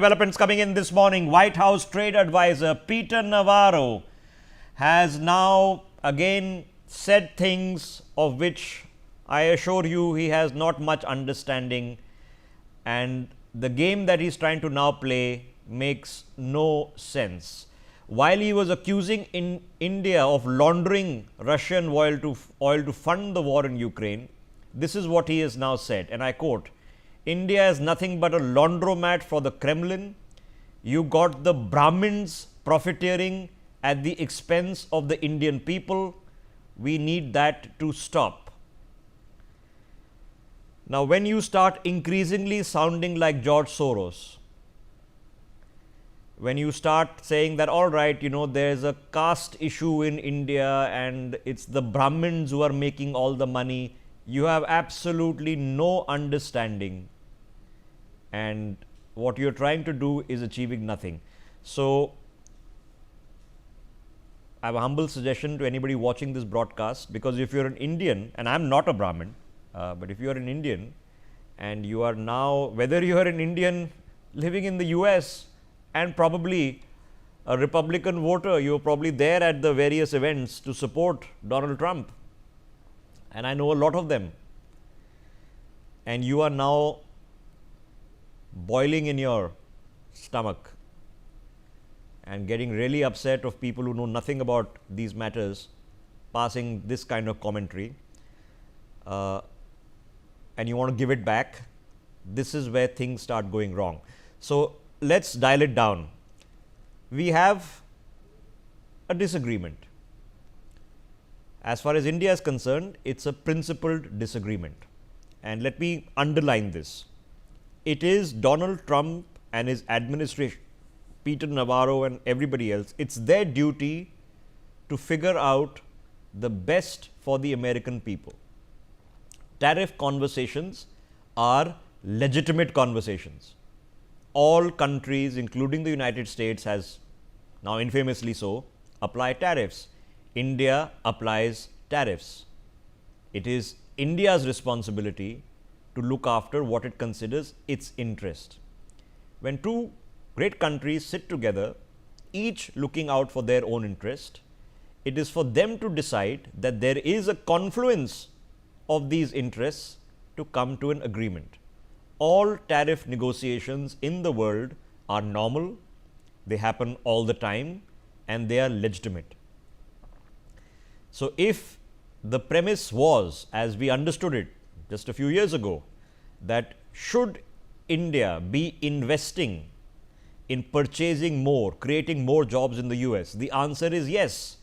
Developments coming in this morning. White House trade advisor Peter Navarro has now again said things of which I assure you he has not much understanding, and the game that he's trying to now play makes no sense. While he was accusing India of laundering Russian oil to fund the war in Ukraine, this is what he has now said, and I quote, "India is nothing but a laundromat for the Kremlin. You got the Brahmins profiteering at the expense of the Indian people. We need that to stop." Now, when you start increasingly sounding like George Soros, when you start saying that, all right, there's a caste issue in India and it's the Brahmins who are making all the money, you have absolutely no understanding, and what you're trying to do is achieving nothing. So, I have a humble suggestion to anybody watching this broadcast, because if you're an Indian, and I'm not a Brahmin, but if you're an Indian and you are now, whether you're an Indian living in the US and probably a Republican voter, you're probably there at the various events to support Donald Trump, and I know a lot of them, and you are now boiling in your stomach and getting really upset of people who know nothing about these matters passing this kind of commentary, and you want to give it back, this is where things start going wrong. So, let's dial it down. We have a disagreement. As far as India is concerned, it's a principled disagreement, and let me underline this. It is Donald Trump and his administration, Peter Navarro and everybody else, it's their duty to figure out the best for the American people. Tariff conversations are legitimate conversations. All countries, including the United States, has now infamously so, apply tariffs. India applies tariffs. It is India's responsibility to look after what it considers its interest. When two great countries sit together, each looking out for their own interest, it is for them to decide that there is a confluence of these interests to come to an agreement. All tariff negotiations in the world are normal, they happen all the time, and they are legitimate. So, if the premise was, as we understood it just a few years ago, that should India be investing in purchasing more, creating more jobs in the US, the answer is yes.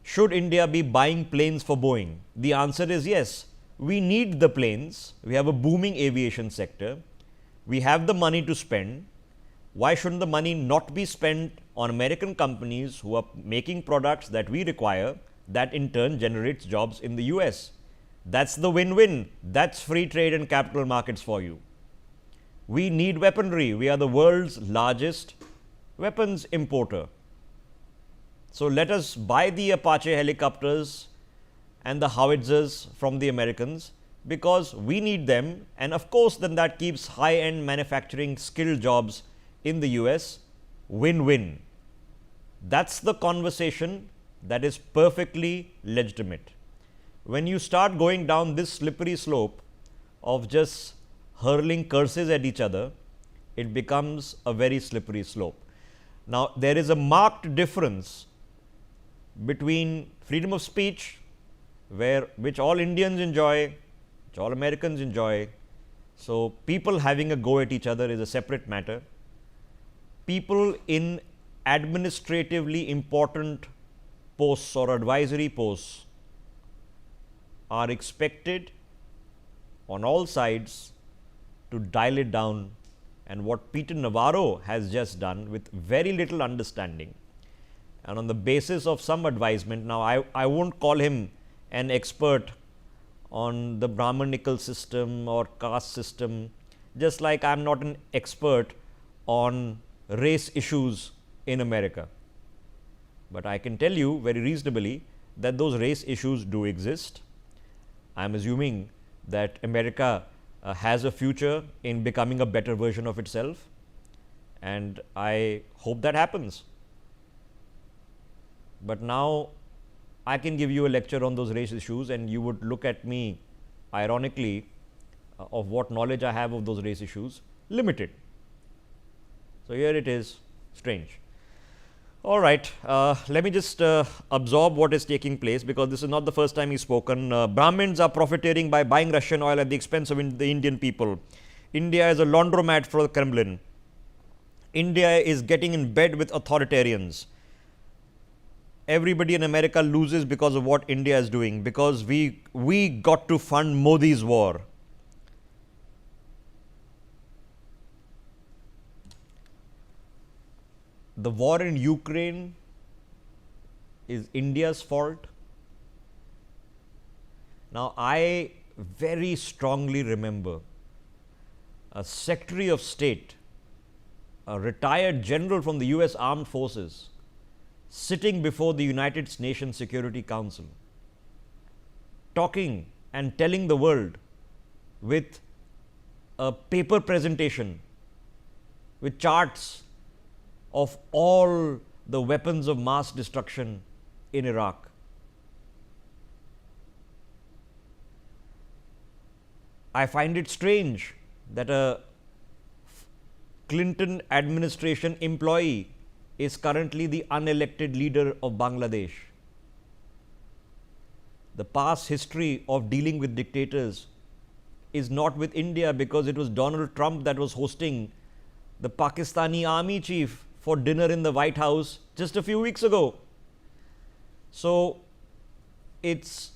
Should India be buying planes for Boeing? The answer is yes. We need the planes, we have a booming aviation sector, we have the money to spend. Why shouldn't the money not be spent on American companies who are making products that we require, that in turn generates jobs in the US? That's the win-win. That's free trade and capital markets for you. We need weaponry. We are the world's largest weapons importer. So, let us buy the Apache helicopters and the howitzers from the Americans, because we need them, and of course, then that keeps high-end manufacturing skilled jobs in the US. Win-win. That's the conversation that is perfectly legitimate. When you start going down this slippery slope of just hurling curses at each other, it becomes a very slippery slope. Now, there is a marked difference between freedom of speech, which all Indians enjoy, which all Americans enjoy. So, people having a go at each other is a separate matter. People in administratively important posts or advisory posts are expected on all sides to dial it down, and what Peter Navarro has just done with very little understanding and on the basis of some advisement. Now, I won't call him an expert on the Brahmanical system or caste system, just like I am not an expert on race issues in America. But I can tell you very reasonably that those race issues do exist. I am assuming that America has a future in becoming a better version of itself, and I hope that happens. But now I can give you a lecture on those race issues, and you would look at me ironically of what knowledge I have of those race issues, limited. So here it is, strange. All right, let me just absorb what is taking place, because this is not the first time he's spoken. Brahmins are profiteering by buying Russian oil at the expense of the Indian people. India is a laundromat for the Kremlin. India is getting in bed with authoritarians. Everybody in America loses because of what India is doing, because we got to fund Modi's war. The war in Ukraine is India's fault. Now, I very strongly remember a Secretary of State, a retired general from the US Armed Forces, sitting before the United Nations Security Council, talking and telling the world with a paper presentation with charts of all the weapons of mass destruction in Iraq. I find it strange that a Clinton administration employee is currently the unelected leader of Bangladesh. The past history of dealing with dictators is not with India, because it was Donald Trump that was hosting the Pakistani army chief for dinner in the White House just a few weeks ago. So it's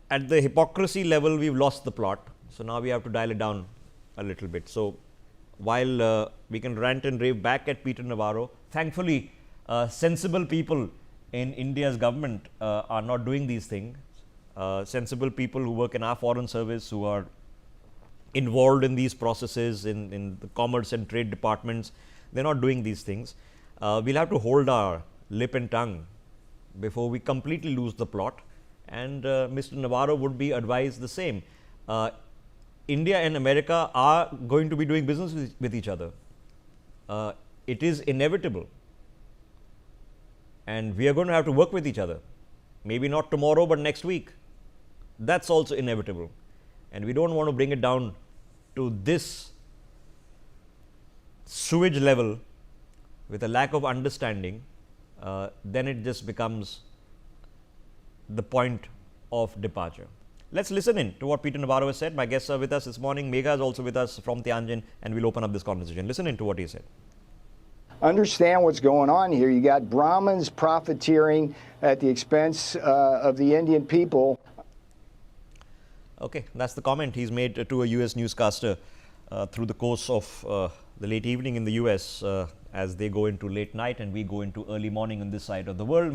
at the hypocrisy level, we've lost the plot. So now we have to dial it down a little bit. So while we can rant and rave back at Peter Navarro, thankfully sensible people in India's government are not doing these things. Sensible people who work in our foreign service, who are involved in these processes in the commerce and trade departments, they're not doing these things. We'll have to hold our lip and tongue before we completely lose the plot, and Mr. Navarro would be advised the same. India and America are going to be doing business with each other. It is inevitable, and we are going to have to work with each other. Maybe not tomorrow, but next week. That's also inevitable, and we don't want to bring it down to this sewage level with a lack of understanding. Then it just becomes the point of departure. Let's listen in to what Peter Navarro has said. My guests are with us this morning. Megha is also with us from Tianjin, and we'll open up this conversation. Listen in to what he said. Understand what's going on here. You got Brahmins profiteering at the expense of the Indian people. Okay, that's the comment he's made to a US newscaster through the course of the late evening in the US as they go into late night and we go into early morning on this side of the world.